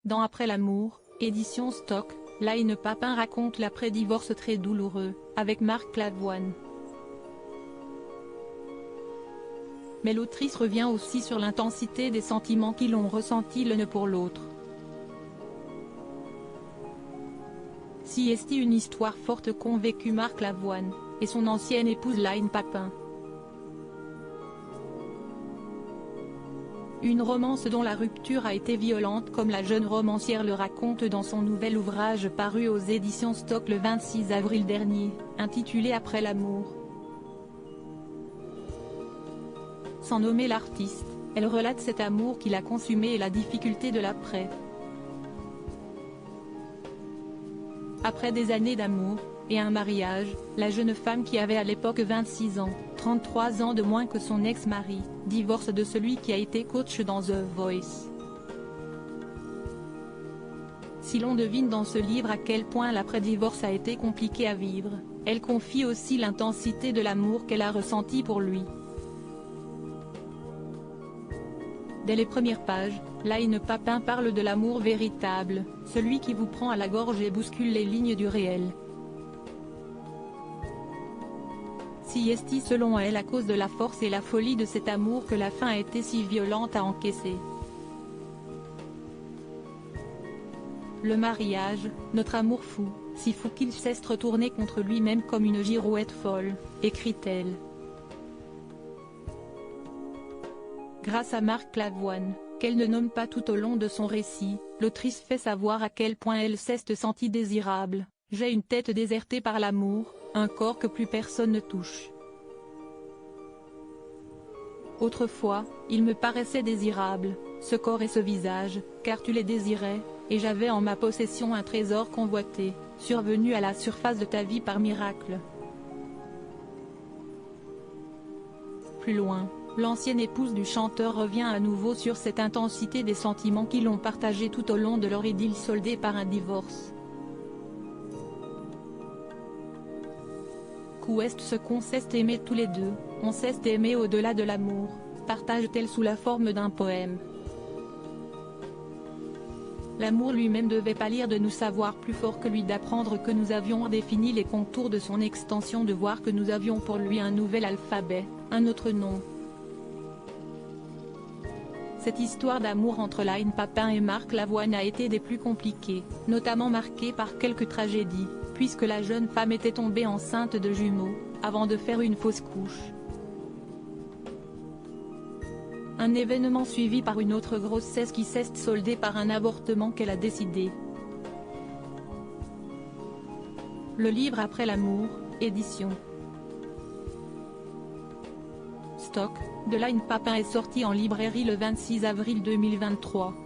Dans Après l'amour, édition Stock, Line Papin raconte l'après-divorce très douloureux, avec Marc Lavoine. Mais l'autrice revient aussi sur l'intensité des sentiments qu'ils ont ressentis l'un pour l'autre. Si est une histoire forte qu'ont vécu Marc Lavoine et son ancienne épouse Line Papin. Une romance dont la rupture a été violente comme la jeune romancière le raconte dans son nouvel ouvrage paru aux éditions Stock le 26 avril dernier, intitulé Après l'amour. Sans nommer l'artiste, elle relate cet amour qu'il a consumé et la difficulté de l'après. Après des années d'amour et un mariage, la jeune femme qui avait à l'époque 26 ans, 33 ans de moins que son ex-mari, divorce de celui qui a été coach dans The Voice. Si l'on devine dans ce livre à quel point l'après-divorce a été compliqué à vivre, elle confie aussi l'intensité de l'amour qu'elle a ressenti pour lui. Dès les premières pages, Line Papin parle de l'amour véritable, celui qui vous prend à la gorge et bouscule les lignes du réel. Si est selon elle à cause de la force et la folie de cet amour que la fin a été si violente à encaisser. Le mariage, notre amour fou, si fou qu'il cesse de retourner contre lui-même comme une girouette folle, écrit-elle. Grâce à Marc Lavoine, qu'elle ne nomme pas tout au long de son récit, l'autrice fait savoir à quel point elle s'est sentie désirable. J'ai une tête désertée par l'amour, un corps que plus personne ne touche. Autrefois, il me paraissait désirable, ce corps et ce visage, car tu les désirais, et j'avais en ma possession un trésor convoité, survenu à la surface de ta vie par miracle. Plus loin, l'ancienne épouse du chanteur revient à nouveau sur cette intensité des sentiments qu'ils ont partagés tout au long de leur idylle soldée par un divorce. Qu'est ce qu'on s'est aimé tous les deux, on s'est aimé au-delà de l'amour, partage-t-elle sous la forme d'un poème. L'amour lui-même devait pâlir de nous savoir plus fort que lui, d'apprendre que nous avions défini les contours de son extension, de voir que nous avions pour lui un nouvel alphabet, un autre nom. Cette histoire d'amour entre Line Papin et Marc Lavoine a été des plus compliquées, notamment marquée par quelques tragédies, puisque la jeune femme était tombée enceinte de jumeaux, avant de faire une fausse couche. Un événement suivi par une autre grossesse qui s'est soldée par un avortement qu'elle a décidé. Le livre Après l'amour, édition Stock, de Line Papin est sorti en librairie le 26 avril 2023.